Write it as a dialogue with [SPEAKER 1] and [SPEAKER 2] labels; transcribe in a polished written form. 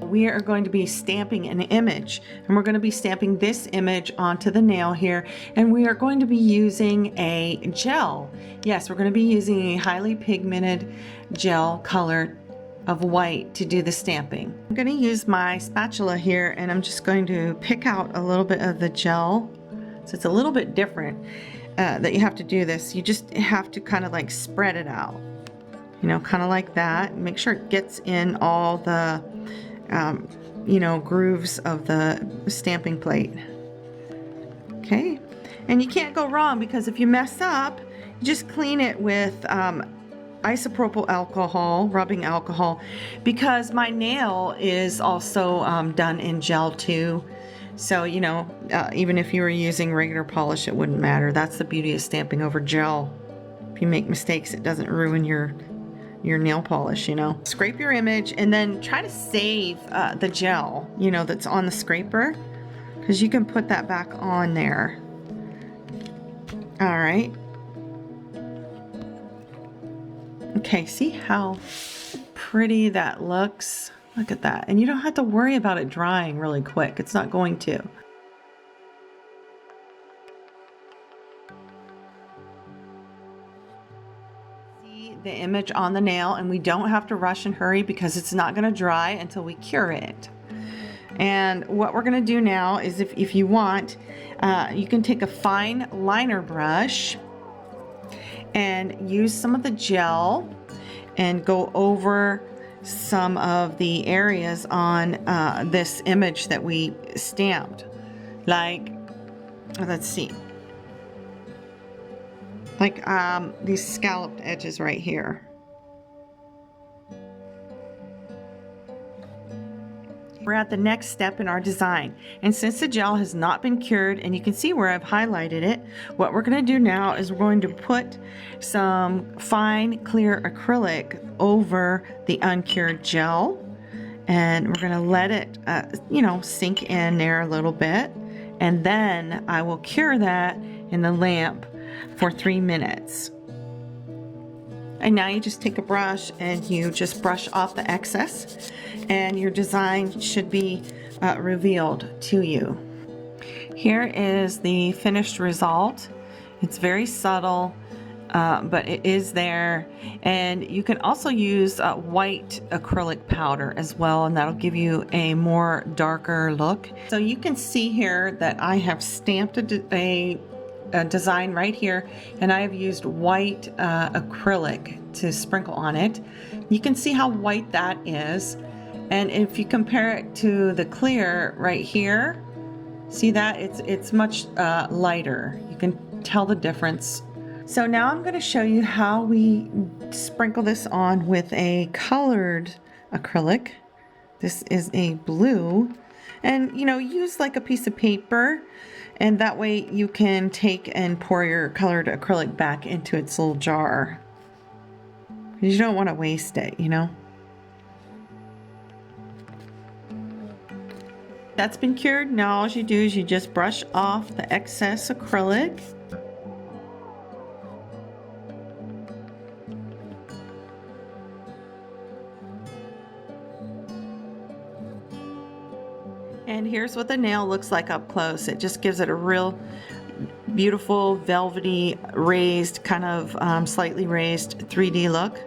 [SPEAKER 1] We are going to be stamping an image, and we're going to be stamping this image onto the nail here, and we are going to be using a gel. Yes, we're going to be using a highly pigmented gel color of white to do the stamping. I'm going to use my spatula here, and I'm just going to pick out a little bit of the gel. So it's a little bit different that you have to do this. You just have to kind of like spread it out, you know, kind of like that. Make sure it gets in all the you know, grooves of the stamping plate. Okay, and you can't go wrong, because if you mess up, you just clean it with isopropyl alcohol, rubbing alcohol, because my nail is also done in gel too. So, you know, even if you were using regular polish, it wouldn't matter. That's the beauty of stamping over gel. If you make mistakes, it doesn't ruin your nail polish, you know. Scrape your image and then try to save the gel, you know, that's on the scraper, because you can put that back on there. All right. Okay, see how pretty that looks? Look at that. And you don't have to worry about it drying really quick. It's not going to. The image on the nail, and we don't have to rush and hurry because it's not going to dry until we cure it. And what we're going to do now is, if you want, you can take a fine liner brush and use some of the gel and go over some of the areas on this image that we stamped. Like, let's see, like these scalloped edges right here. We're at the next step in our design, and since the gel has not been cured, and you can see where I've highlighted it, what we're going to do now is we're going to put some fine clear acrylic over the uncured gel, and we're going to let it you know, sink in there a little bit, and then I will cure that in the lamp for 3 minutes. And now you just take a brush and you just brush off the excess, and your design should be revealed to you. Here is the finished result. It's very subtle, but it is there. And you can also use white acrylic powder as well, and that'll give you a more darker look. So you can see here that I have stamped a design right here, and I have used white acrylic to sprinkle on it. You can see how white that is, and if you compare it to the clear right here, see that it's much lighter. You can tell the difference. So now I'm going to show you how we sprinkle this on with a colored acrylic. This is a blue, and you know, use like a piece of paper, and that way you can take and pour your colored acrylic back into its little jar. You don't want to waste it, you know. That's been cured. Now all you do is you just brush off the excess acrylic. And here's what the nail looks like up close. It just gives it a real beautiful velvety raised, kind of slightly raised 3D look.